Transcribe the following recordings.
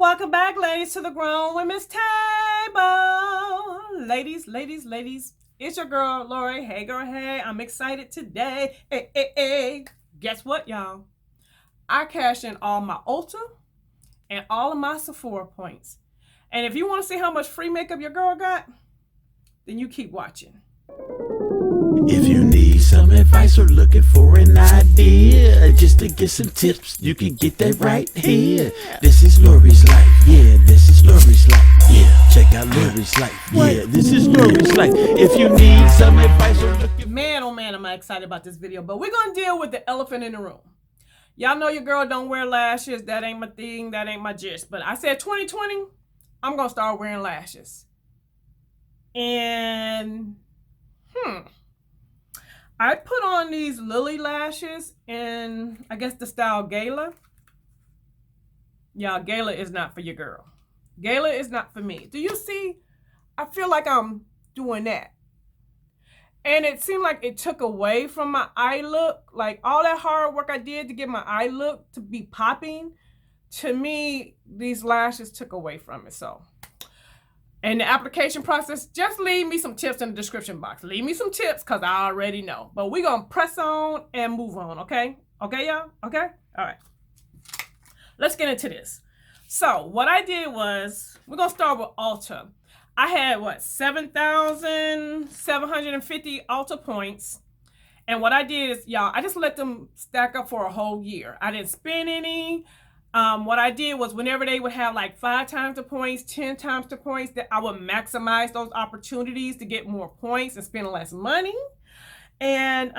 Welcome back, ladies, to the Grown Women's Table. Ladies, it's your girl, Lori. Hey, girl, hey. I'm excited today. Hey. Guess what, y'all? I cashed in all my Ulta and all of my Sephora points. And if you want to see how much free makeup your girl got, then you keep watching. If you need some advice or looking for an idea, just to get some tips, you can get that right here. This is Lori's life, yeah, this is Lori's life, yeah. Check out Lori's life, yeah, this is Lori's life. If you need some advice or looking... Man, oh man, am I excited about this video. But we're going to deal with the elephant in the room. Y'all know your girl don't wear lashes. That ain't my thing. That ain't my gist. But I said 2020, I'm going to start wearing lashes. And, I put on these Lily lashes in, I guess, the style Gala. Y'all, Gala is not for your girl. Gala is not for me. Do you see? I feel like I'm doing that. And it seemed like it took away from my eye look. Like all that hard work I did to get my eye look to be popping, to me, these lashes took away from it. So, and the application process, just leave me some tips in the description box. Leave me some tips because I already know. But we're going to press on and move on, okay? Okay, y'all? Okay? All right. Let's get into this. So what I did was, we're going to start with Ulta. I had, 7,750 Ulta points. And what I did is, y'all, I just let them stack up for a whole year. I didn't spend any. What I did was whenever they would have like 5 times the points, 10 times the points, that I would maximize those opportunities to get more points and spend less money. And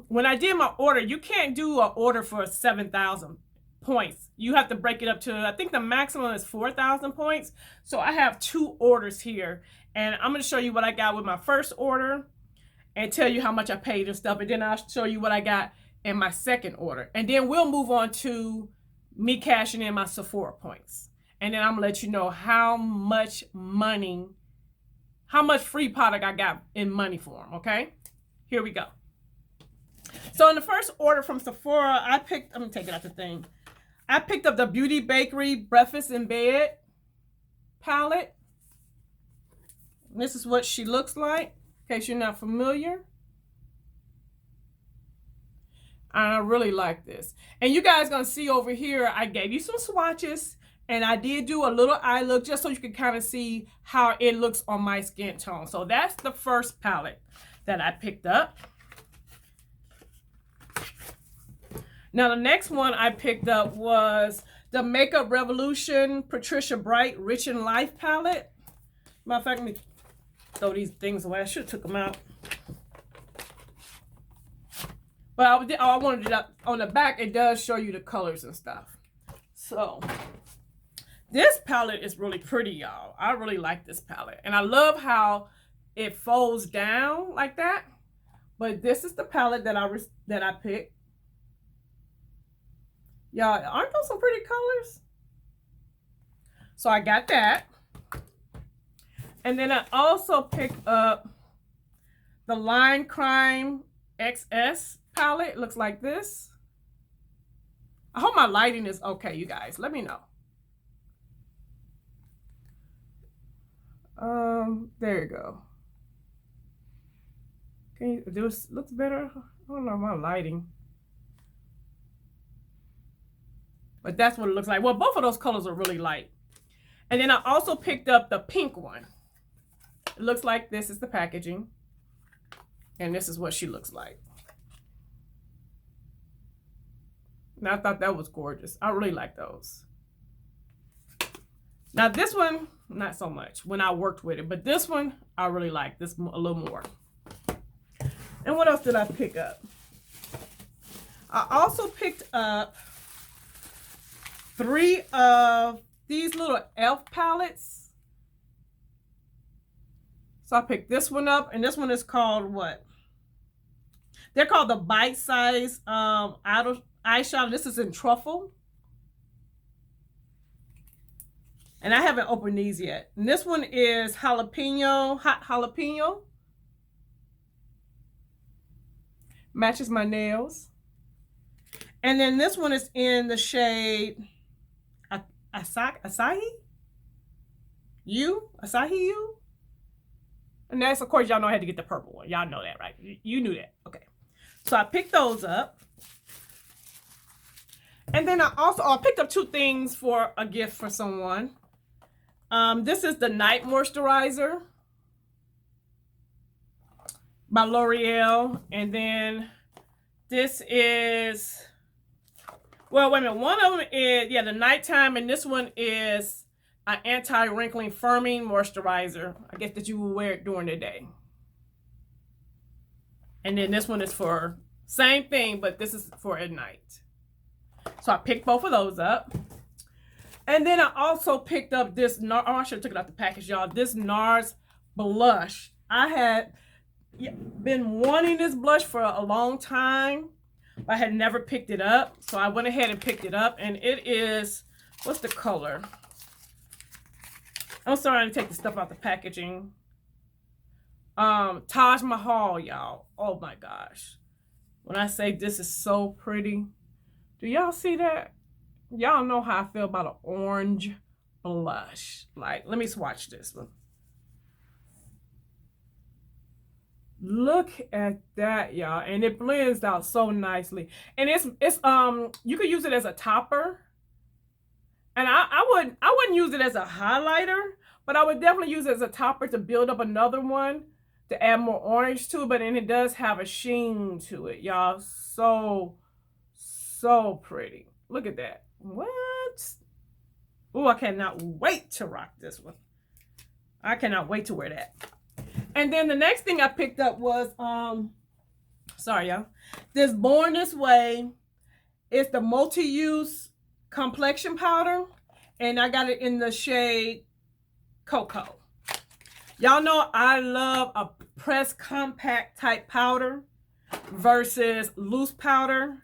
when I did my order, you can't do an order for 7,000 points. You have to break it up to, I think the maximum is 4,000 points. So I have 2 orders here, and I'm going to show you what I got with my first order and tell you how much I paid and stuff. And then I'll show you what I got in my second order. And then we'll move on to me cashing in my Sephora points. And then I'm gonna let you know how much money, how much free product I got in money form, okay? Here we go. So in the first order from Sephora, let me take it out the thing. I picked up the Beauty Bakery Breakfast in Bed palette. This is what she looks like, in case you're not familiar. I really like this. And you guys gonna see over here, I gave you some swatches and I did do a little eye look just so you can kind of see how it looks on my skin tone. So that's the first palette that I picked up. Now the next one I picked up was the Makeup Revolution Patricia Bright Rich in Life palette. Matter of fact, let me throw these things away. I should have took them out. But I wanted it up on the back. It does show you the colors and stuff. So this palette is really pretty, y'all. I really like this palette, and I love how it folds down like that. But this is the palette that I picked. Y'all, aren't those some pretty colors? So I got that, and then I also picked up the Line Crime XS palette. It looks like this. I hope my lighting is okay, you guys. Let me know. There you go. Can you do this? Looks better. I don't know my lighting, but that's what it looks like. Well, both of those colors are really light. And then I also picked up the pink one. It looks like this is the packaging, and this is what she looks like. And I thought that was gorgeous. I really like those. Now this one, not so much when I worked with it, but this one, I really like this a little more. And what else did I pick up? I also picked up 3 of these little e.l.f. palettes. So I picked this one up, and this one is called what? They're called the Bite Size eyeshadow. This is in Truffle. And I haven't opened these yet. And this one is hot jalapeno. Matches my nails. And then this one is in the shade, Asahi? Asahi you? And that's, of course, y'all know I had to get the purple one. Y'all know that, right? You knew that. Okay. So I picked those up. And then I picked up 2 things for a gift for someone. This is the night moisturizer by L'Oreal. And then this is, well, wait a minute. One of them is, the nighttime. And this one is an anti-wrinkling firming moisturizer. I guess that you will wear it during the day. And then this one is for same thing, but this is for at night. So I picked both of those up. And then I also picked up this, I should have took it out the package, y'all. This NARS blush. I had been wanting this blush for a long time. I had never picked it up. So I went ahead and picked it up. And it is, what's the color? I'm sorry to take the stuff out the packaging. Taj Mahal, y'all. Oh my gosh. When I say this is so pretty. Do y'all see that? Y'all know how I feel about an orange blush. Like, let me swatch this one. Look at that, y'all. And it blends out so nicely. And it's you could use it as a topper. And I wouldn't use it as a highlighter, but I would definitely use it as a topper to build up another one to add more orange to it. But then it does have a sheen to it, y'all. So pretty. Look at that. What? Oh, I cannot wait to rock this one. I cannot wait to wear that. And then the next thing I picked up was, sorry, y'all. This Born This Way. It's the multi-use complexion powder. And I got it in the shade Cocoa. Y'all know I love a pressed compact type powder versus loose powder.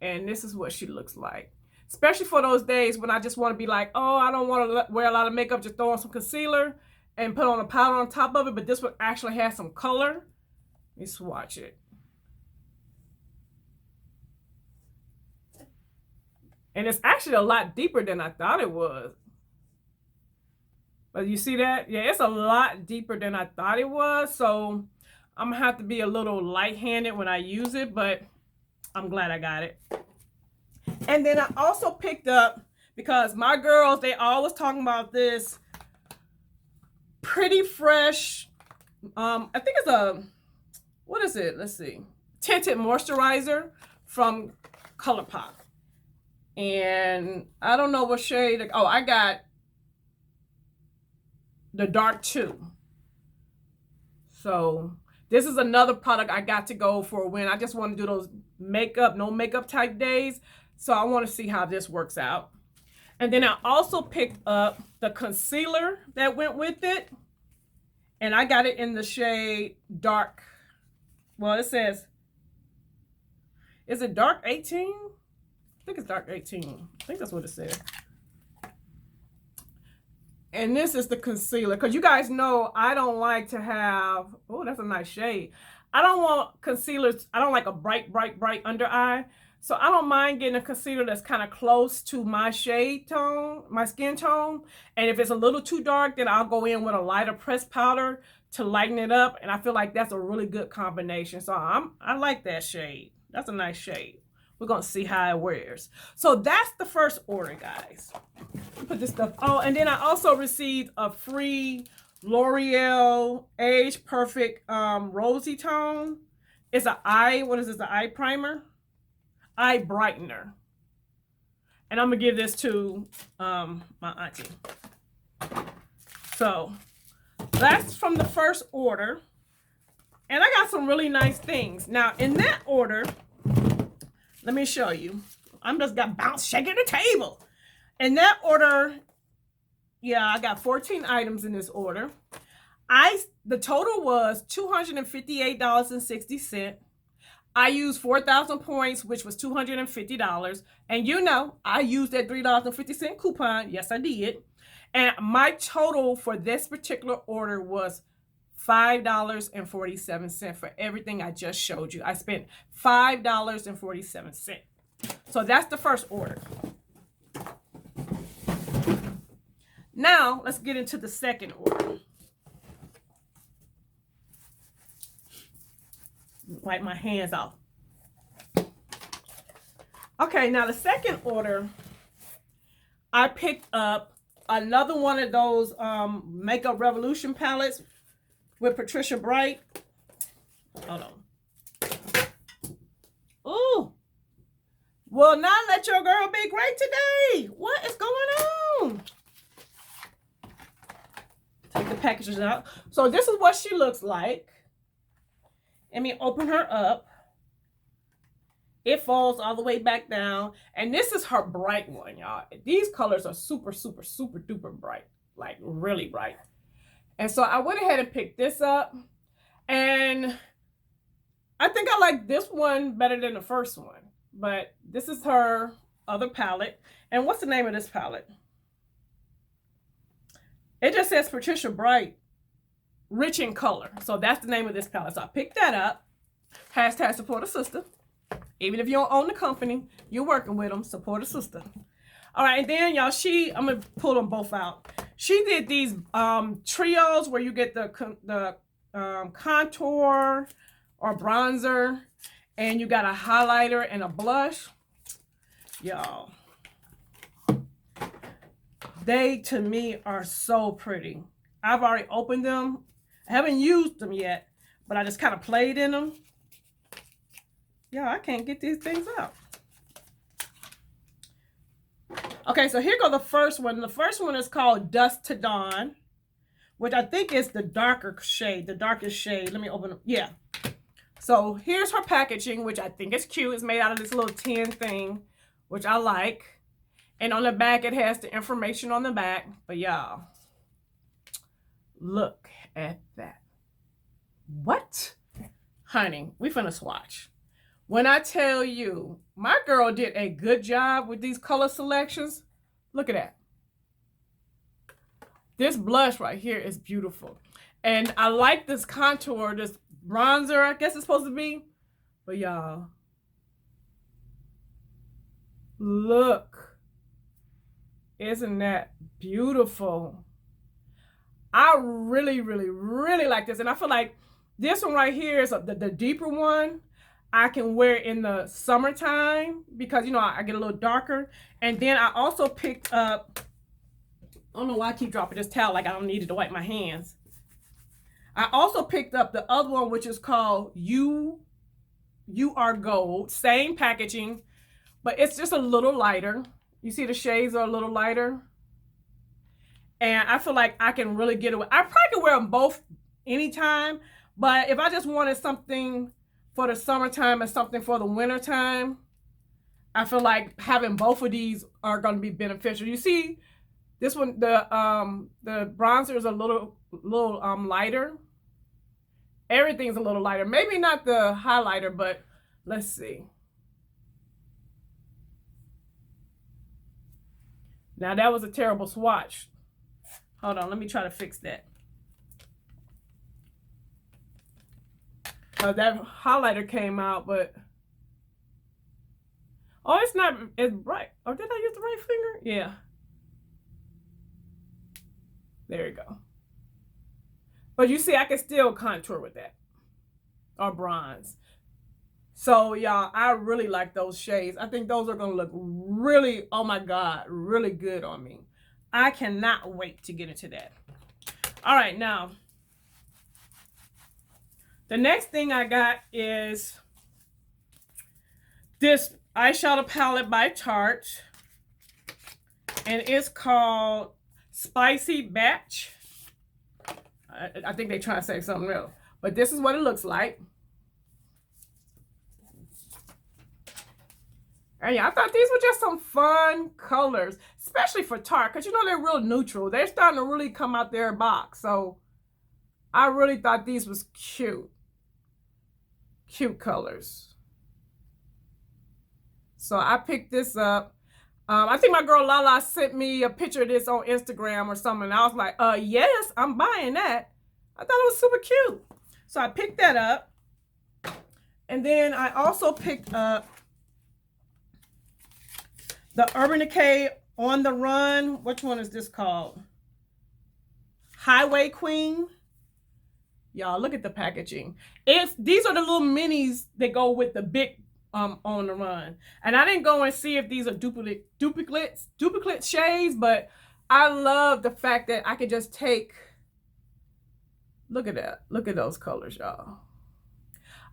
And this is what she looks like. Especially for those days when I just want to be like, oh, I don't want to wear a lot of makeup, just throw on some concealer and put on a powder on top of it. But this one actually has some color. Let me swatch it. And it's actually a lot deeper than I thought it was. But you see that? Yeah, it's a lot deeper than I thought it was. So I'm going to have to be a little light-handed when I use it. But I'm glad I got it. And then I also picked up, because my girls, they always talking about this Pretty Fresh, I think it's a, what is it? Let's see. Tinted moisturizer from ColourPop. And I don't know what shade. Oh, I got the dark 2. So this is another product I got to go for when I just want to do those makeup, no makeup type days. So I want to see how this works out. And then I also picked up the concealer that went with it. And I got it in the shade dark. Well, it says, is it dark 18? I think it's dark 18. I think that's what it said. And this is the concealer. Because you guys know I don't like to have, oh, that's a nice shade. I don't want concealers. I don't like a bright under eye. So I don't mind getting a concealer that's kind of close to my shade tone, my skin tone. And if it's a little too dark, then I'll go in with a lighter pressed powder to lighten it up. And I feel like that's a really good combination. So I like that shade. That's a nice shade. We're going to see how it wears. So that's the first order, guys. Put this stuff. Oh, and then I also received a free L'Oreal Age Perfect Rosy Tone. It's an eye, what is this, an eye primer? Eye brightener. And I'm going to give this to my auntie. So that's from the first order. And I got some really nice things. Now, in that order, let me show you. I'm just got bounce shaking the table. In that order, yeah, I got 14 items in this order. The total was $258.60. I used 4,000 points, which was $250. And you know, I used that $3.50 coupon. Yes, I did. And my total for this particular order was $5.47 for everything I just showed you. I spent $5.47. So that's the first order. Now, let's get into the second order. Wipe my hands off. Okay, now the second order, I picked up another one of those Makeup Revolution palettes with Patricia Bright. Hold on. Ooh. Will not let your girl be great today. What is going on? Take the packages out. So this is what she looks like. Let me open her up. It falls all the way back down. And this is her bright one, y'all. These colors are super, super, super duper bright. Like really bright. And so I went ahead and picked this up. And I think I like this one better than the first one. But this is her other palette. And what's the name of this palette? It just says Patricia Bright, Rich in Color. So that's the name of this palette. So I picked that up. Hashtag support a sister. Even if you don't own the company, you're working with them, support a sister. All right, and then y'all, I'm going to pull them both out. She did these trios where you get the contour or bronzer, and you got a highlighter and a blush. Y'all, they to me are so pretty. I've already opened them. I haven't used them yet, but I just kind of played in them. Y'all, I can't get these things out. Okay, so here go the first one. The first one is called Dusk to Dawn, which I think is the darker shade, the darkest shade. Let me open it. Yeah. So here's her packaging, which I think is cute. It's made out of this little tin thing, which I like. And on the back, it has the information on the back. But y'all, look at that. What? Honey, we finna swatch. When I tell you, my girl did a good job with these color selections. Look at that. This blush right here is beautiful. And I like this contour, this bronzer, I guess it's supposed to be. But y'all, look. Isn't that beautiful? I really, really, really like this. And I feel like this one right here is the deeper one. I can wear it in the summertime because, you know, I get a little darker. And then I also picked up, I don't know why I keep dropping this towel like I don't need it to wipe my hands. I also picked up the other one, which is called You Are Gold. Same packaging, but it's just a little lighter. You see the shades are a little lighter. And I feel like I can really get away. I probably could wear them both anytime, but if I just wanted something for the summertime and something for the wintertime, I feel like having both of these are going to be beneficial. You see, this one, the bronzer is a little lighter. Everything's a little lighter. Maybe not the highlighter, but let's see. Now that was a terrible swatch. Hold on, let me try to fix that. That highlighter came out, but oh, it's not as bright. Oh, did I use the right finger? Yeah. There you go. But you see, I can still contour with that. Or bronze. So, y'all, I really like those shades. I think those are going to look really, oh my God, really good on me. I cannot wait to get into that. All right, now, the next thing I got is this eyeshadow palette by Tarte. And it's called Spicy Batch. I think they're trying to say something else. But this is what it looks like. And yeah, I thought these were just some fun colors, especially for Tarte, because you know they're real neutral. They're starting to really come out their box. So I really thought these was cute. Cute colors. So I picked this up. I think my girl Lala sent me a picture of this on Instagram or something. And I was like, yes, I'm buying that. I thought it was super cute. So I picked that up. And then I also picked up the Urban Decay On the Run. Which one is this called? Highway Queen. Y'all, look at the packaging. These are the little minis that go with the big On the Run. And I didn't go and see if these are duplicate shades, but I love the fact that I could just take, look at that. Look at those colors, y'all.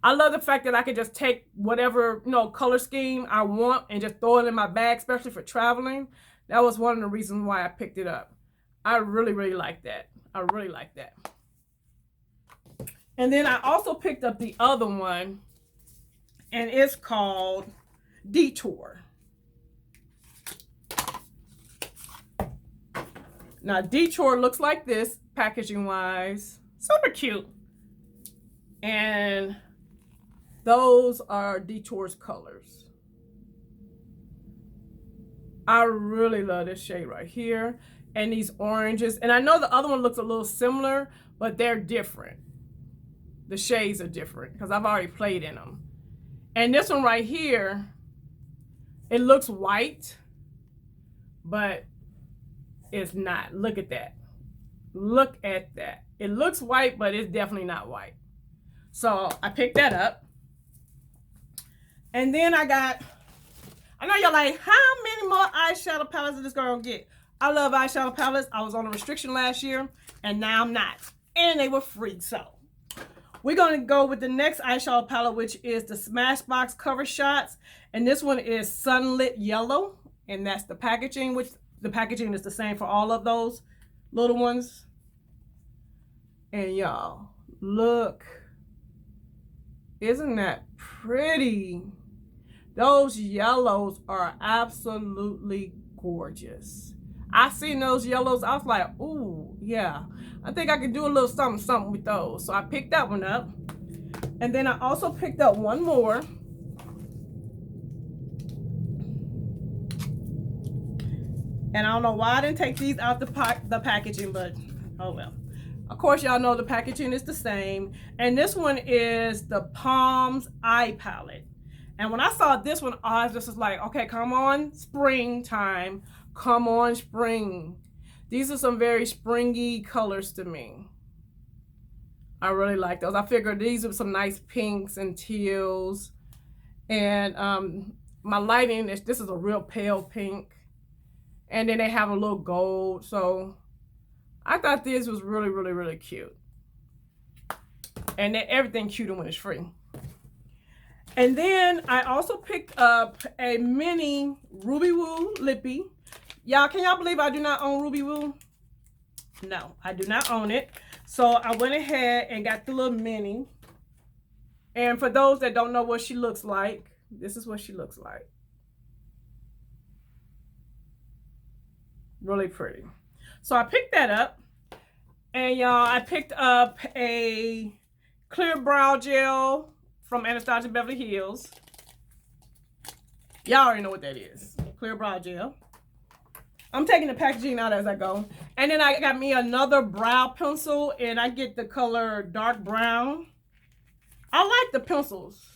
I love the fact that I could just take whatever, color scheme I want and just throw it in my bag, especially for traveling. That was one of the reasons why I picked it up. I really, really like that. I really like that. And then I also picked up the other one, and it's called Detour. Now, Detour looks like this, packaging-wise. Super cute. And those are Detour's colors. I really love this shade right here. And these oranges. And I know the other one looks a little similar, but they're different. The shades are different because I've already played in them. And this one right here, it looks white, but it's not. Look at that. Look at that. It looks white, but it's definitely not white. So I picked that up. And then I know you're like, how many more eyeshadow palettes is this girl gonna get? I love eyeshadow palettes. I was on a restriction last year, and now I'm not. And they were free, so. We're gonna go with the next eyeshadow palette, which is the Smashbox Cover Shots. And this one is Sunlit Yellow, and that's the packaging, which the packaging is the same for all of those little ones. And y'all, look. Isn't that pretty? Those yellows are absolutely gorgeous. I seen those yellows, I was like, ooh, yeah. I think I could do a little something with those. So I picked that one up. And then I also picked up one more. And I don't know why I didn't take these out the packaging, but oh well. Of course, y'all know the packaging is the same. And this one is the Palms Eye Palette. And when I saw this one, I was just like, okay, come on, springtime. Come on, spring. These are some very springy colors to me. I really like those. I figured these are some nice pinks and teals. And my lighting, this is a real pale pink. And then they have a little gold. So I thought this was really, really, really cute. And everything cute when it's free. And then I also picked up a mini Ruby Woo Lippy. Y'all, can y'all believe I do not own Ruby Woo? No, I do not own it. So I went ahead and got the little mini. And for those that don't know what she looks like, this is what she looks like. Really pretty. So I picked that up. And y'all, I picked up a clear brow gel from Anastasia Beverly Hills. Y'all already know what that is. Clear brow gel. I'm taking the packaging out as I go. And then I got me another brow pencil, and I get the color dark brown. I like the pencils.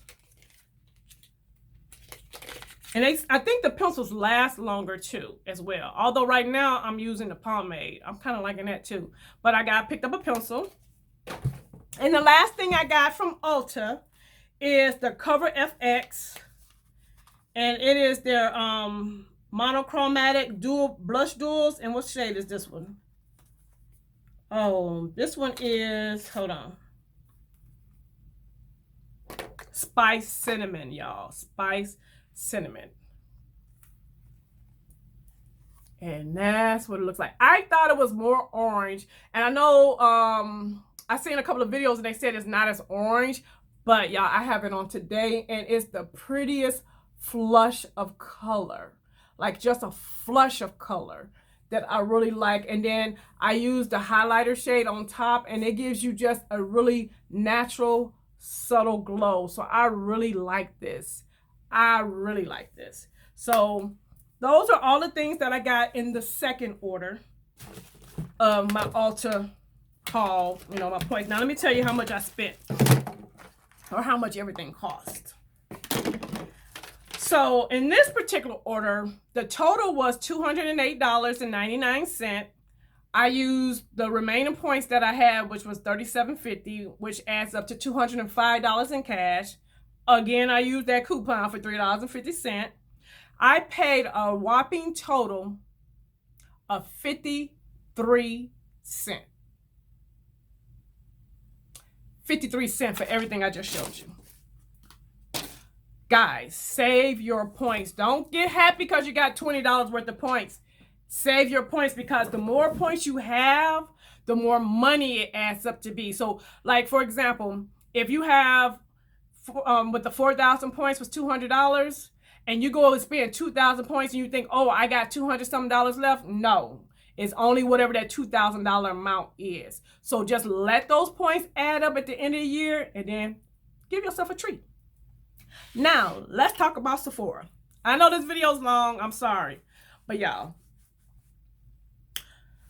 And I think the pencils last longer too, as well. Although right now I'm using the pomade. I'm kind of liking that too. But I picked up a pencil. And the last thing I got from Ulta is the Cover FX. And it is their monochromatic dual blush duals. And what shade is this one? Oh, this one is, hold on, Spice Cinnamon, y'all. Spice Cinnamon. And that's what it looks like. I thought it was more orange. And I know I've seen a couple of videos and they said it's not as orange. But y'all, I have it on today. And it's the prettiest flush of color. Like just a flush of color that I really like. And then I use the highlighter shade on top. And it gives you just a really natural, subtle glow. So I really like this. I really like this. So those are all the things that I got in the second order of my Ulta haul, you know, my points. Now let me tell you how much I spent or how much everything cost. So in this particular order, the total was $208.99. I used the remaining points that I had, which was $37.50, which adds up to $205 in cash. Again, I used that coupon for $3.50. I paid a whopping total of 53 cents. 53 cents for everything I just showed you. Guys, save your points. Don't get happy because you got $20 worth of points. Save your points, because the more points you have, the more money it adds up to be. So, like, for example, if you have, with the 4,000 points was $200, and you go and spend 2,000 points and you think, oh, I got 200 something dollars left. No, it's only whatever that $2,000 amount is. So just let those points add up at the end of the year and then give yourself a treat. Now, let's talk about Sephora. I know this video's long, I'm sorry, but y'all,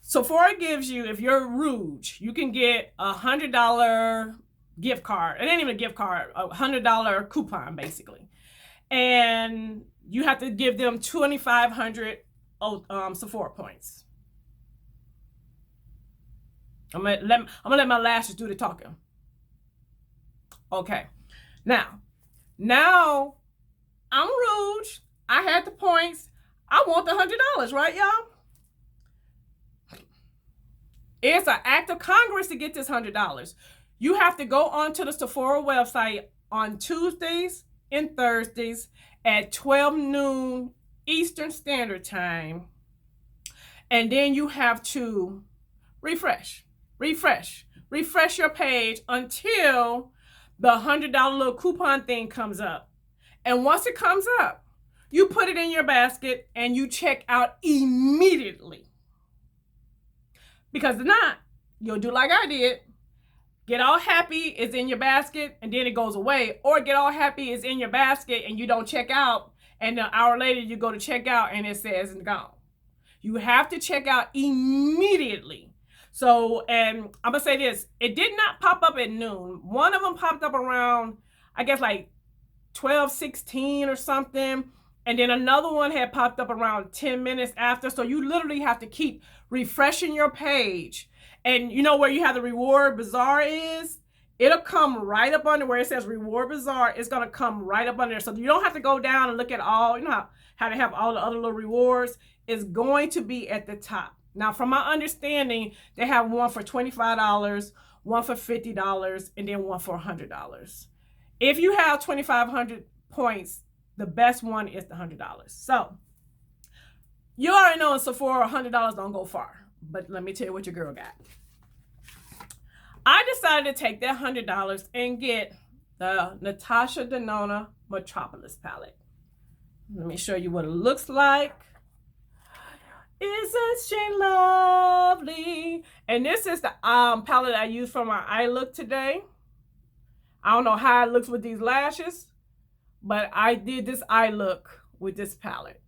Sephora gives you, if you're Rouge, you can get a $100 gift card. It ain't even a gift card, a $100 coupon basically. And you have to give them 2,500 Sephora points. I'm gonna let my lashes do the talking. Okay. Now I'm Rouge. I had the points. I want the $100, right, y'all? It's an act of Congress to get this $100. You have to go onto the Sephora website on Tuesdays and Thursdays at 12 noon Eastern Standard Time. And then you have to refresh your page until the $100 little coupon thing comes up. And once it comes up, you put it in your basket and you check out immediately. Because if not, you'll do like I did. Get all happy, it's in your basket, and then it goes away. Or get all happy, it's in your basket, and you don't check out, and an hour later you go to check out, and it says it's gone. You have to check out immediately. So, and I'm gonna say this, it did not pop up at noon. One of them popped up around, I guess like 12:16 or something. And then another one had popped up around 10 minutes after. So you literally have to keep refreshing your page. And you know where you have the reward bazaar is? It'll come right up under where it says reward bazaar. It's going to come right up under there. So you don't have to go down and look at all, you know how to have all the other little rewards. It's going to be at the top. Now, from my understanding, they have one for $25, one for $50, and then one for $100. If you have 2,500 points, the best one is the $100. So you already know in Sephora, $100 don't go far. But let me tell you what your girl got. I decided to take that $100 and get the Natasha Denona Metropolis palette. Let me show you what it looks like. Isn't she lovely? And this is the palette I used for my eye look today. I don't know how it looks with these lashes, but I did this eye look with this palette.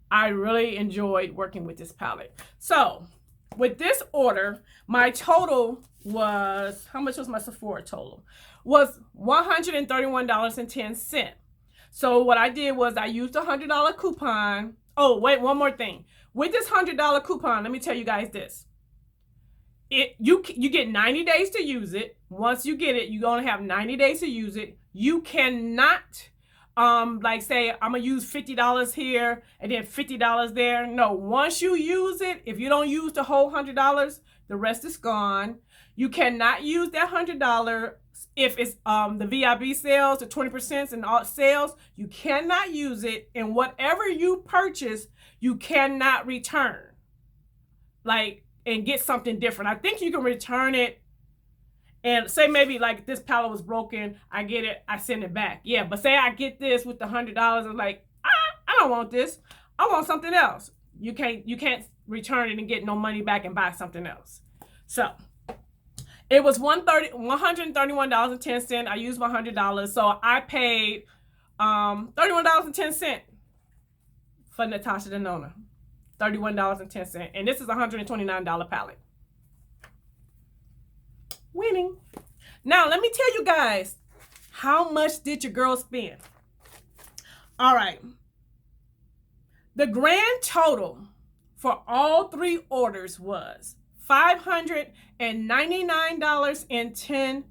I really enjoyed working with this palette. So with this order, my total was, how much was my Sephora total? Was $131.10. So what I did was I used a $100 coupon. Oh, wait, one more thing. With this $100 coupon, let me tell you guys this. You get 90 days to use it. Once you get it, you're going to have 90 days to use it. You cannot, like say, I'm going to use $50 here and then $50 there. No, once you use it, if you don't use the whole $100, the rest is gone. You cannot use that $100 if it's the VIB sales, the 20% and all sales. You cannot use it, and whatever you purchase, you cannot return. Like, and get something different. I think you can return it and say maybe like this palette was broken, I get it, I send it back. Yeah, but say I get this with the $100, I'm like, I don't want this. I want something else. You can't return it and get no money back and buy something else. So it was $131.10. I used my $100, so I paid $31.10 for Natasha Denona. $31.10. And this is a $129 palette. Winning. Now, let me tell you guys, how much did your girl spend? All right. The grand total for all 3 orders was $599.10.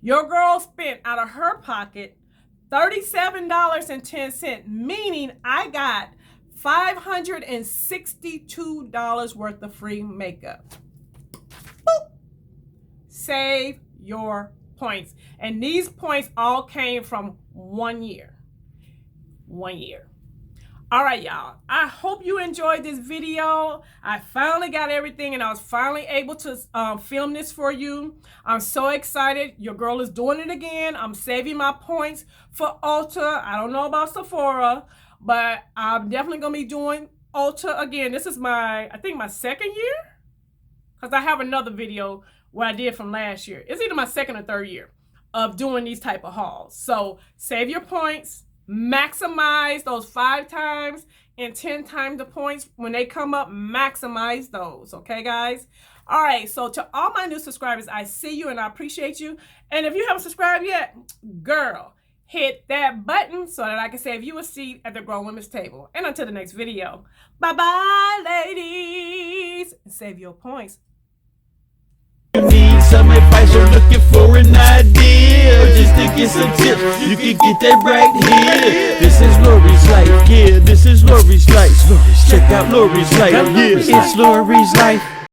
Your girl spent out of her pocket $37.10, meaning I got $562 worth of free makeup. Boop. Save your points. And these points all came from 1 year. 1 year. All right, y'all. I hope you enjoyed this video. I finally got everything and I was finally able to film this for you. I'm so excited. Your girl is doing it again. I'm saving my points for Ulta. I don't know about Sephora, but I'm definitely going to be doing Ulta again. This is I think my 2nd year, because I have another video where I did from last year. It's either my 2nd or 3rd year of doing these type of hauls. So save your points. Maximize those 5 times and 10 times the points when they come up. Maximize those, okay, guys? All right, so to all my new subscribers, I see you and I appreciate you. And if you haven't subscribed yet, girl, hit that button so that I can save you a seat at the Grown Women's Table. And until the next video, bye-bye, ladies. Save your points. You need some advice or looking for an idea, just to get some tips, you can get that right here. This is Lori's life, yeah, this is Lori's life. Check out Lori's life, yeah, it's Lori's life.